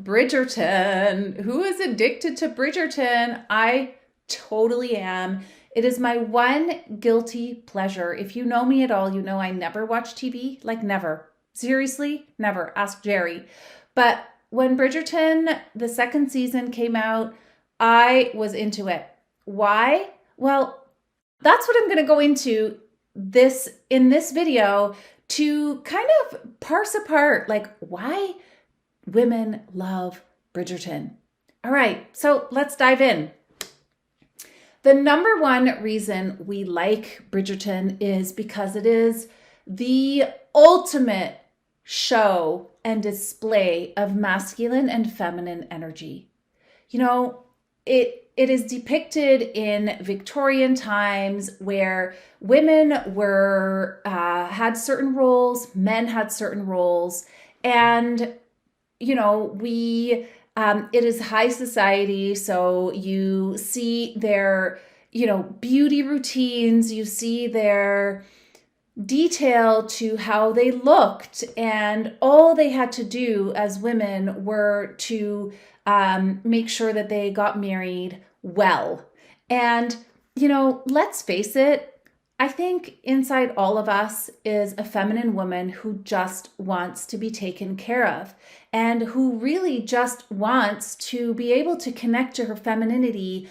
Bridgerton. Who is addicted to Bridgerton? I totally am. It is my one guilty pleasure. If you know me at all, you know I never watch TV. Like, never. Seriously, never. Ask Jerry. But when Bridgerton, the second season came out, I was into it. Why? Well, that's what I'm going to go into this in this video to kind of parse apart, like, why women love Bridgerton. All right, so let's dive in. The number one reason we like Bridgerton is because it is the ultimate show and display of masculine and feminine energy. You know, it is depicted in Victorian times where women were had certain roles, men had certain roles, and you know, it is high society, so you see their, beauty routines, you see their detail to how they looked, and all they had to do as women were to make sure that they got married well. And, let's face it, I think inside all of us is a feminine woman who just wants to be taken care of and who really just wants to be able to connect to her femininity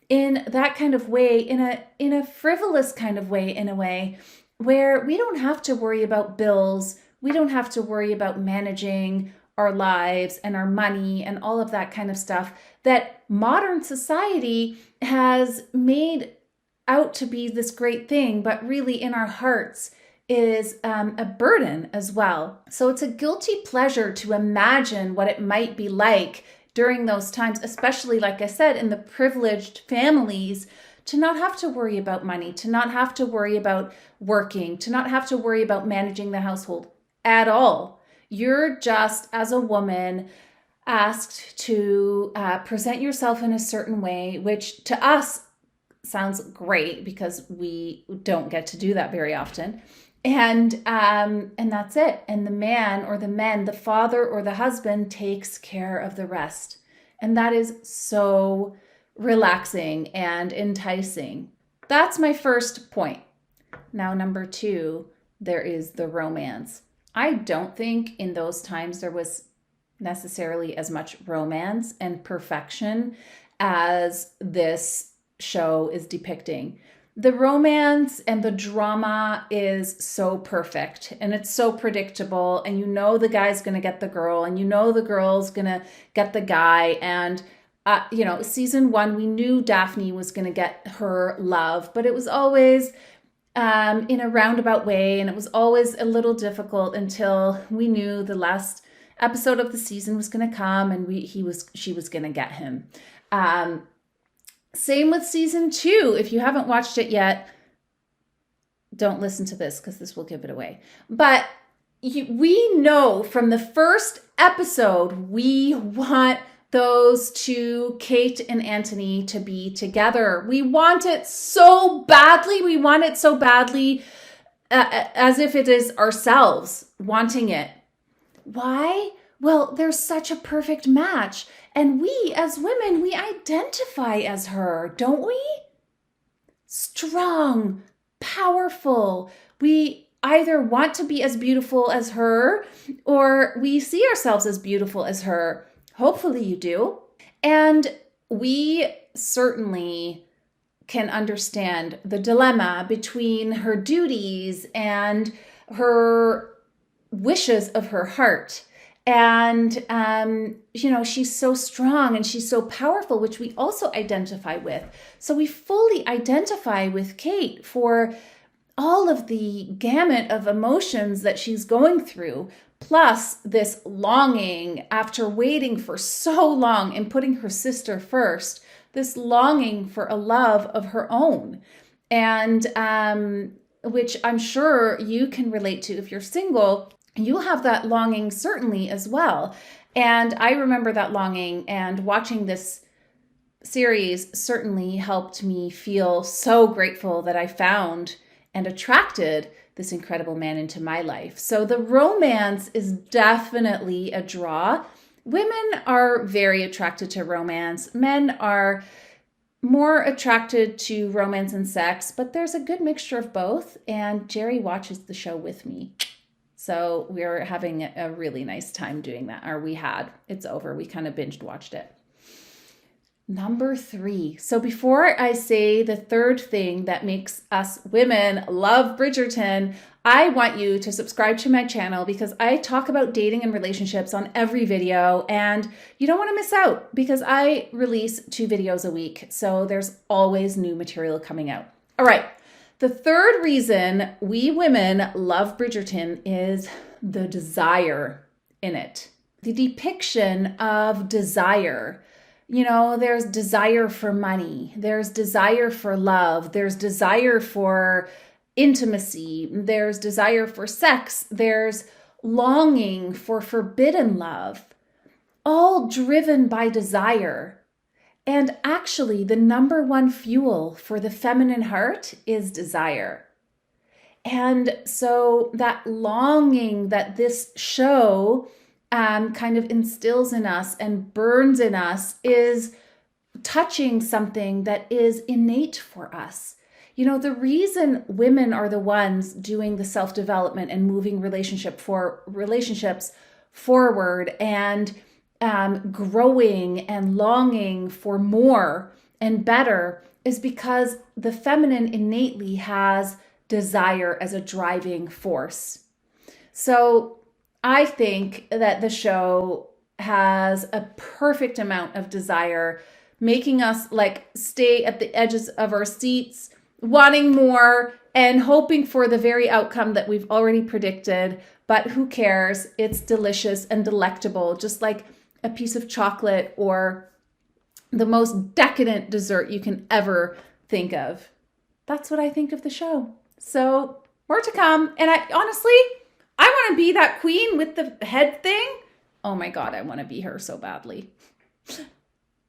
in that kind of way, in a frivolous kind of way, in a way where we don't have to worry about bills, we don't have to worry about managing our lives and our money and all of that kind of stuff that modern society has made out to be this great thing, but really in our hearts is a burden as well. So it's a guilty pleasure to imagine what it might be like during those times, especially, like I said, in the privileged families, to not have to worry about money, to not have to worry about working, to not have to worry about managing the household at all. You're just, as a woman, asked to present yourself in a certain way, which to us sounds great because we don't get to do that very often. And that's it. And the man or the men, the father or the husband takes care of the rest. And that is so relaxing and enticing. That's my first point. Now, number two, there is the romance. I don't think in those times there was necessarily as much romance and perfection as this show is depicting. The romance and the drama is so perfect and it's so predictable, and the guy's going to get the girl and the girl's going to get the guy, and season one we knew Daphne was going to get her love, but it was always in a roundabout way, and it was always a little difficult until we knew the last episode of the season was going to come and she was going to get him. Same with season two. If you haven't watched it yet, don't listen to this because this will give it away. But we know from the first episode, we want those two, Kate and Anthony, to be together. We want it so badly. We want it so badly as if it is ourselves wanting it. Why? Well, they're such a perfect match. And we, as women, we identify as her, don't we? Strong, powerful. We either want to be as beautiful as her, or we see ourselves as beautiful as her. Hopefully you do. And we certainly can understand the dilemma between her duties and her wishes of her heart. And, she's so strong and she's so powerful, which we also identify with. So we fully identify with Kate for all of the gamut of emotions that she's going through, plus this longing after waiting for so long and putting her sister first, this longing for a love of her own. And which I'm sure you can relate to if you're single. You have that longing certainly as well. And I remember that longing, and watching this series certainly helped me feel so grateful that I found and attracted this incredible man into my life. So the romance is definitely a draw. women are very attracted to romance. Men are more attracted to romance and sex, but there's a good mixture of both. And Jerry watches the show with me. So we're having a really nice time doing that. Or we had. It's over. We kind of binged watched it. Number 3. So before I say the third thing that makes us women love Bridgerton, I want you to subscribe to my channel because I talk about dating and relationships on every video, and you don't want to miss out because I release 2 videos a week. So there's always new material coming out. All right. The third reason we women love Bridgerton is the desire in it. The depiction of desire. You know, there's desire for money, there's desire for love, there's desire for intimacy, there's desire for sex, there's longing for forbidden love, all driven by desire. And actually, the number one fuel for the feminine heart is desire. And so that longing that this show kind of instills in us and burns in us is touching something that is innate for us. You know, the reason women are the ones doing the self-development and moving relationships forward and growing and longing for more and better is because the feminine innately has desire as a driving force. So I think that the show has a perfect amount of desire, making us like stay at the edges of our seats, wanting more and hoping for the very outcome that we've already predicted. But who cares? It's delicious and delectable, just like a piece of chocolate or the most decadent dessert you can ever think of. That's what I think of the show. So more to come. And I want to be that queen with the head thing. Oh my God, I want to be her so badly.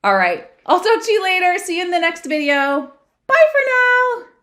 All right, I'll talk to you later. See you in the next video. Bye for now.